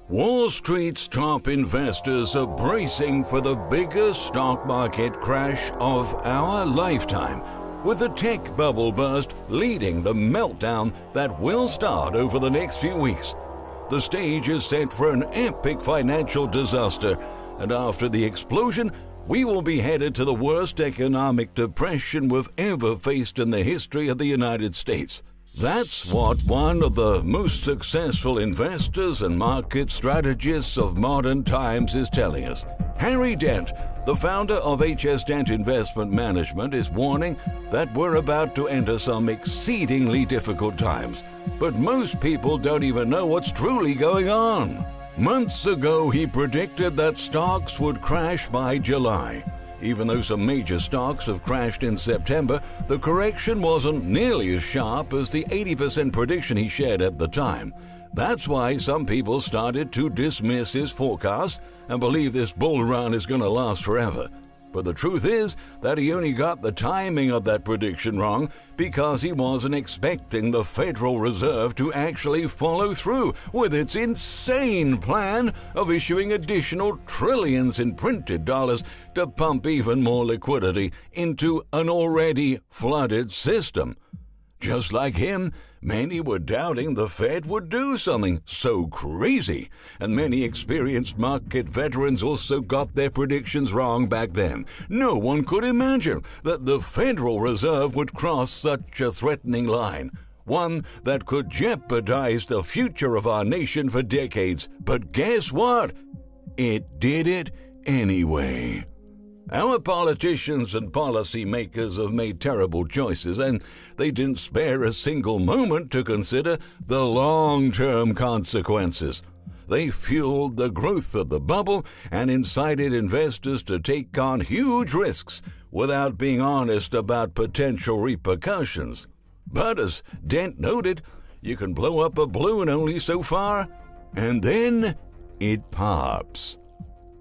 Wall Street's top investors are bracing for the biggest stock market crash of our lifetime, with the tech bubble burst leading the meltdown that will start over the next few weeks. The stage is set for an epic financial disaster, and after the explosion, we will be headed to the worst economic depression we've ever faced in the history of the United States. That's what one of the most successful investors and market strategists of modern times is telling us. Harry Dent, the founder of HS Dent Investment Management, is warning that we're about to enter some exceedingly difficult times. But most people don't even know what's truly going on. Months ago, he predicted that stocks would crash by July. Even though some major stocks have crashed in September, the correction wasn't nearly as sharp as the 80% prediction he shared at the time. That's why some people started to dismiss his forecast and believe this bull run is going to last forever. But the truth is that he only got the timing of that prediction wrong because he wasn't expecting the Federal Reserve to actually follow through with its insane plan of issuing additional trillions in printed dollars to pump even more liquidity into an already flooded system. Just like him, many were doubting the Fed would do something so crazy, and many experienced market veterans also got their predictions wrong back then. No one could imagine that the Federal Reserve would cross such a threatening line, one that could jeopardize the future of our nation for decades. But guess what? It did it anyway. Our politicians and policymakers have made terrible choices, and they didn't spare a single moment to consider the long-term consequences. They fueled the growth of the bubble and incited investors to take on huge risks without being honest about potential repercussions. But as Dent noted, you can blow up a balloon only so far, and then it pops.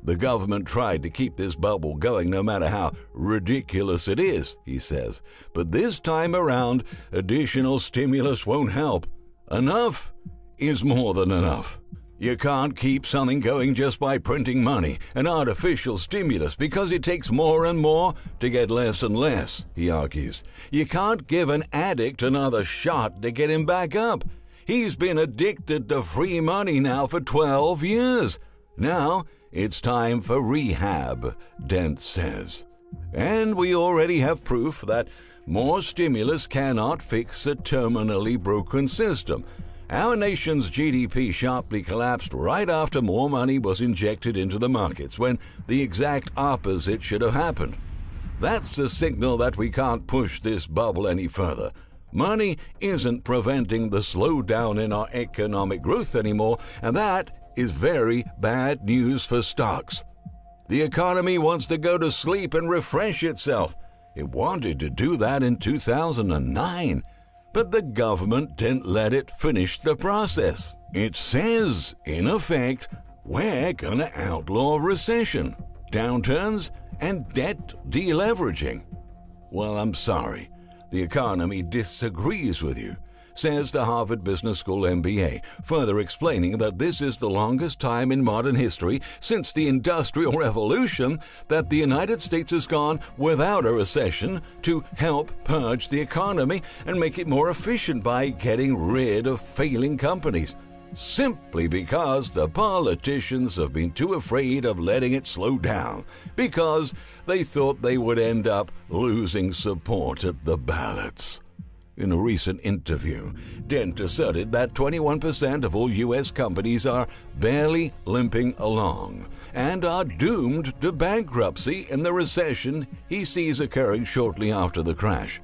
The government tried to keep this bubble going no matter how ridiculous it is, he says. But this time around, additional stimulus won't help. Enough is more than enough. You can't keep something going just by printing money, an artificial stimulus, because it takes more and more to get less and less, he argues. You can't give an addict another shot to get him back up. He's been addicted to free money now for 12 years. Now, it's time for rehab, Dent says. And we already have proof that more stimulus cannot fix a terminally broken system. Our nation's GDP sharply collapsed right after more money was injected into the markets, when the exact opposite should have happened. That's the signal that we can't push this bubble any further. Money isn't preventing the slowdown in our economic growth anymore, and that is very bad news for stocks. The economy wants to go to sleep and refresh itself. It wanted to do that in 2009, but the government didn't let it finish the process. It says, in effect, we're gonna outlaw recession, downturns, and debt deleveraging. Well, I'm sorry. The economy disagrees with you, says the Harvard Business School MBA, further explaining that this is the longest time in modern history since the Industrial Revolution that the United States has gone without a recession to help purge the economy and make it more efficient by getting rid of failing companies, simply because the politicians have been too afraid of letting it slow down, because they thought they would end up losing support at the ballots. In a recent interview, Dent asserted that 21% of all U.S. companies are barely limping along and are doomed to bankruptcy in the recession he sees occurring shortly after the crash.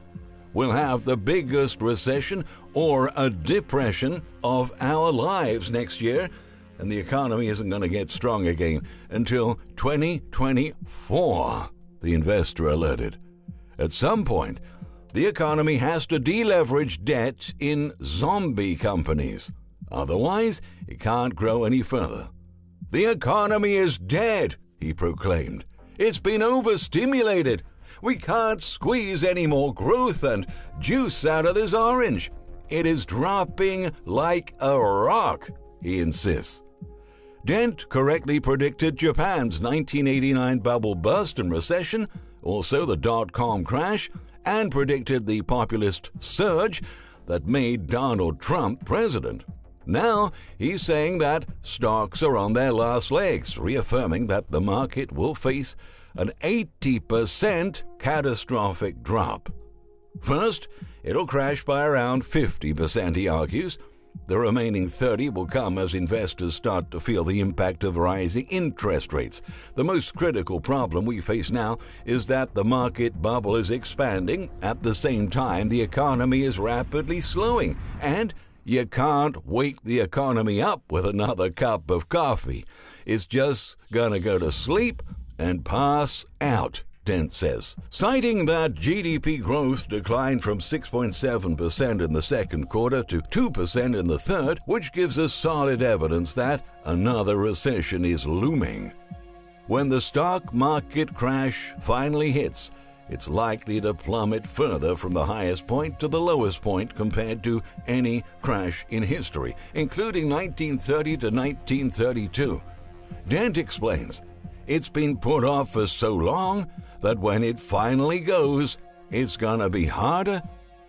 We'll have the biggest recession or a depression of our lives next year, and the economy isn't going to get strong again until 2024, the investor alerted. At some point, the economy has to deleverage debt in zombie companies. Otherwise, it can't grow any further. The economy is dead, he proclaimed. It's been overstimulated. We can't squeeze any more growth and juice out of this orange. It is dropping like a rock, he insists. Dent correctly predicted Japan's 1989 bubble burst and recession, also the dot-com crash, and predicted the populist surge that made Donald Trump president. Now he's saying that stocks are on their last legs, reaffirming that the market will face an 80% catastrophic drop. First, it'll crash by around 50%, he argues. The remaining 30% will come as investors start to feel the impact of rising interest rates. The most critical problem we face now is that the market bubble is expanding. At the same time, the economy is rapidly slowing, and you can't wake the economy up with another cup of coffee. It's just gonna go to sleep and pass out, Dent says, citing that GDP growth declined from 6.7% in the second quarter to 2% in the third, which gives us solid evidence that another recession is looming. When the stock market crash finally hits, it's likely to plummet further from the highest point to the lowest point compared to any crash in history, including 1930 to 1932. Dent explains, it's been put off for so long that when it finally goes, it's gonna be harder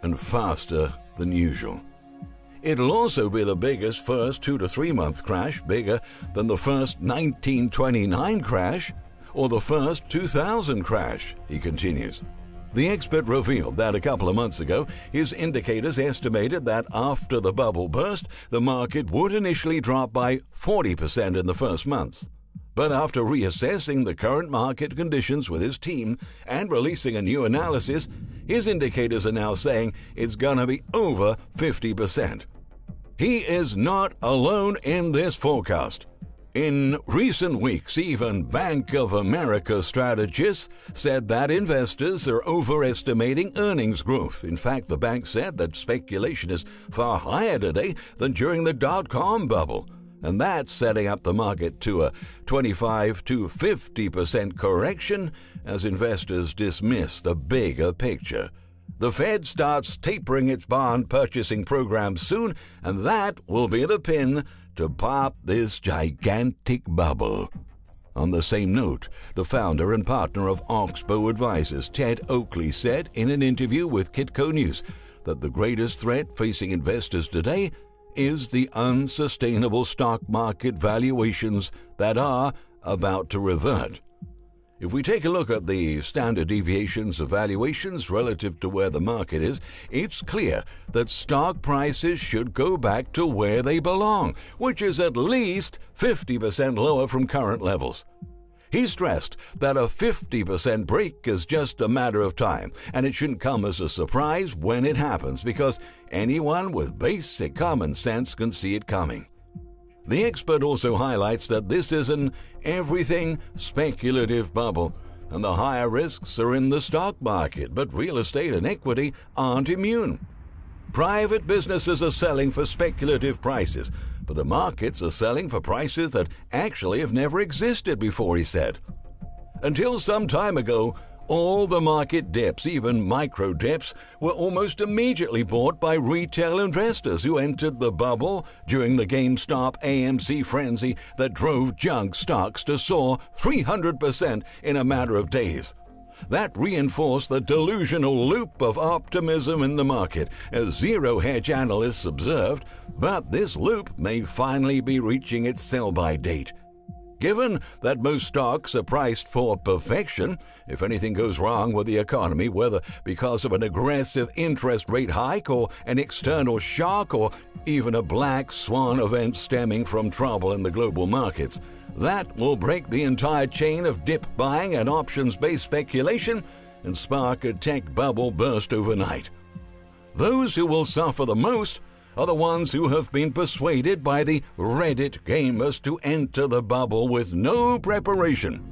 and faster than usual. It'll also be the biggest first 2 to 3 month crash, bigger than the first 1929 crash or the first 2000 crash, he continues. The expert revealed that a couple of months ago, his indicators estimated that after the bubble burst, the market would initially drop by 40% in the first months. But after reassessing the current market conditions with his team and releasing a new analysis, his indicators are now saying it's gonna be over 50%. He is not alone in this forecast. In recent weeks, even Bank of America strategists said that investors are overestimating earnings growth. In fact, the bank said that speculation is far higher today than during the dot-com bubble, and that's setting up the market to a 25 to 50% correction as investors dismiss the bigger picture. The Fed starts tapering its bond purchasing program soon, and that will be the pin to pop this gigantic bubble. On the same note, the founder and partner of Oxbow Advisors, Ted Oakley, said in an interview with Kitco News that the greatest threat facing investors today is the unsustainable stock market valuations that are about to revert. If we take a look at the standard deviations of valuations relative to where the market is, it's clear that stock prices should go back to where they belong, which is at least 50% lower from current levels. He stressed that a 50% break is just a matter of time, and it shouldn't come as a surprise when it happens, because anyone with basic common sense can see it coming. The expert also highlights that this is an everything speculative bubble, and the higher risks are in the stock market, but real estate and equity aren't immune. Private businesses are selling for speculative prices, but the markets are selling for prices that actually have never existed before, he said. Until some time ago, all the market dips, even micro dips, were almost immediately bought by retail investors who entered the bubble during the GameStop AMC frenzy that drove junk stocks to soar 300% in a matter of days. That reinforced the delusional loop of optimism in the market, as zero-hedge analysts observed, but this loop may finally be reaching its sell-by date. Given that most stocks are priced for perfection, if anything goes wrong with the economy, whether because of an aggressive interest rate hike or an external shock or even a black swan event stemming from trouble in the global markets, that will break the entire chain of dip buying and options-based speculation and spark a tech bubble burst overnight. Those who will suffer the most are the ones who have been persuaded by the Reddit gamers to enter the bubble with no preparation.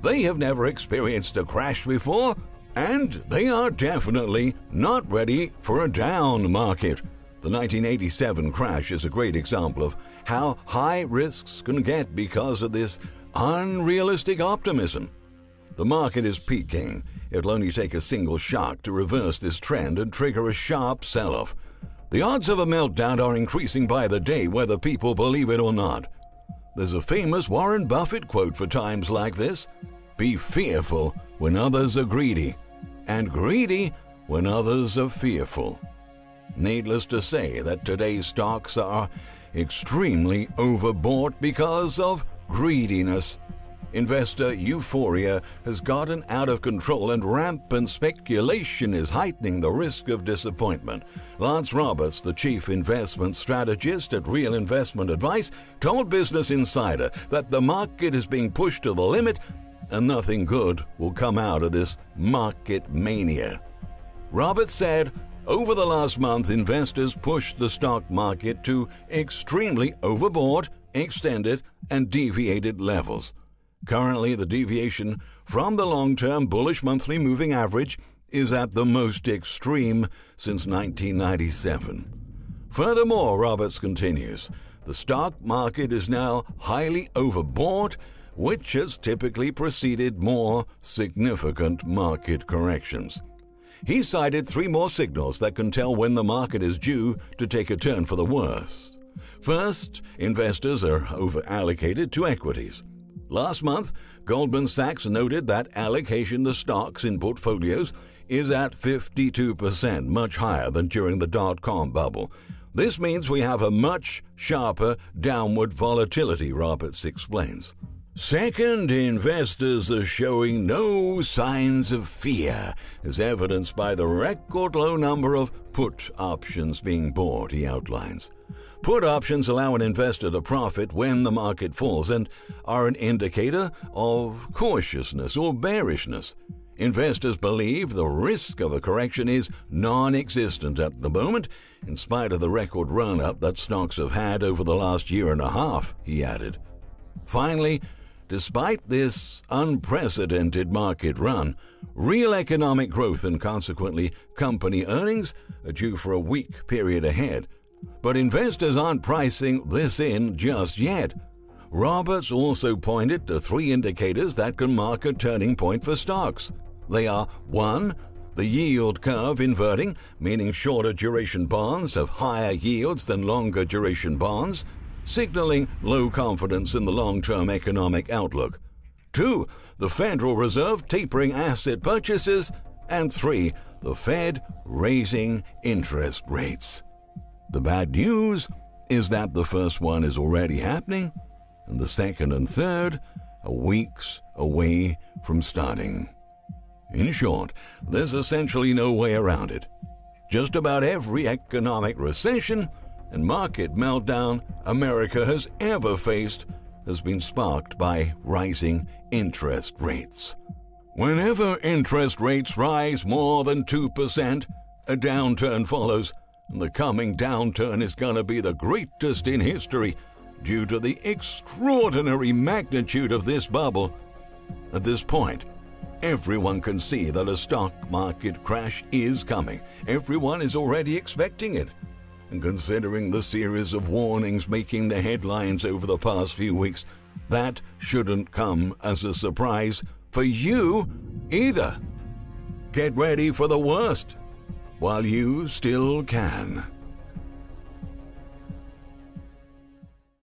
They have never experienced a crash before, and they are definitely not ready for a down market. The 1987 crash is a great example of how high risks can get because of this unrealistic optimism. The market is peaking. It'll only take a single shock to reverse this trend and trigger a sharp sell-off. The odds of a meltdown are increasing by the day, whether people believe it or not. There's a famous Warren Buffett quote for times like this: "Be fearful when others are greedy, and greedy when others are fearful." Needless to say that today's stocks are extremely overbought because of greediness. Investor euphoria has gotten out of control, and rampant speculation is heightening the risk of disappointment. Lance Roberts, the chief investment strategist at Real Investment Advice, told Business Insider that the market is being pushed to the limit and nothing good will come out of this market mania. Roberts said, over the last month, investors pushed the stock market to extremely overbought, extended, and deviated levels. Currently, the deviation from the long-term bullish monthly moving average is at the most extreme since 1997. Furthermore, Roberts continues, the stock market is now highly overbought, which has typically preceded more significant market corrections. He cited 3 more signals that can tell when the market is due to take a turn for the worse. First, investors are over-allocated to equities. Last month, Goldman Sachs noted that allocation to stocks in portfolios is at 52%, much higher than during the dot-com bubble. This means we have a much sharper downward volatility, Roberts explains. Second, investors are showing no signs of fear, as evidenced by the record low number of put options being bought, he outlines. Put options allow an investor to profit when the market falls and are an indicator of cautiousness or bearishness. Investors believe the risk of a correction is non-existent at the moment, in spite of the record run-up that stocks have had over the last year and a half, he added. Finally, despite this unprecedented market run, real economic growth and consequently company earnings are due for a weak period ahead. But investors aren't pricing this in just yet. Roberts also pointed to 3 indicators that can mark a turning point for stocks. They are 1. The yield curve inverting, meaning shorter duration bonds have higher yields than longer duration bonds, signaling low confidence in the long-term economic outlook. 2. The Federal Reserve tapering asset purchases. And 3. The Fed raising interest rates. The bad news is that the first one is already happening, and the second and third are weeks away from starting. In short, there's essentially no way around it. Just about every economic recession and market meltdown America has ever faced has been sparked by rising interest rates. Whenever interest rates rise more than 2%, a downturn follows, and the coming downturn is going to be the greatest in history due to the extraordinary magnitude of this bubble. At this point, everyone can see that a stock market crash is coming. Everyone is already expecting it. And considering the series of warnings making the headlines over the past few weeks, that shouldn't come as a surprise for you either. Get ready for the worst while you still can.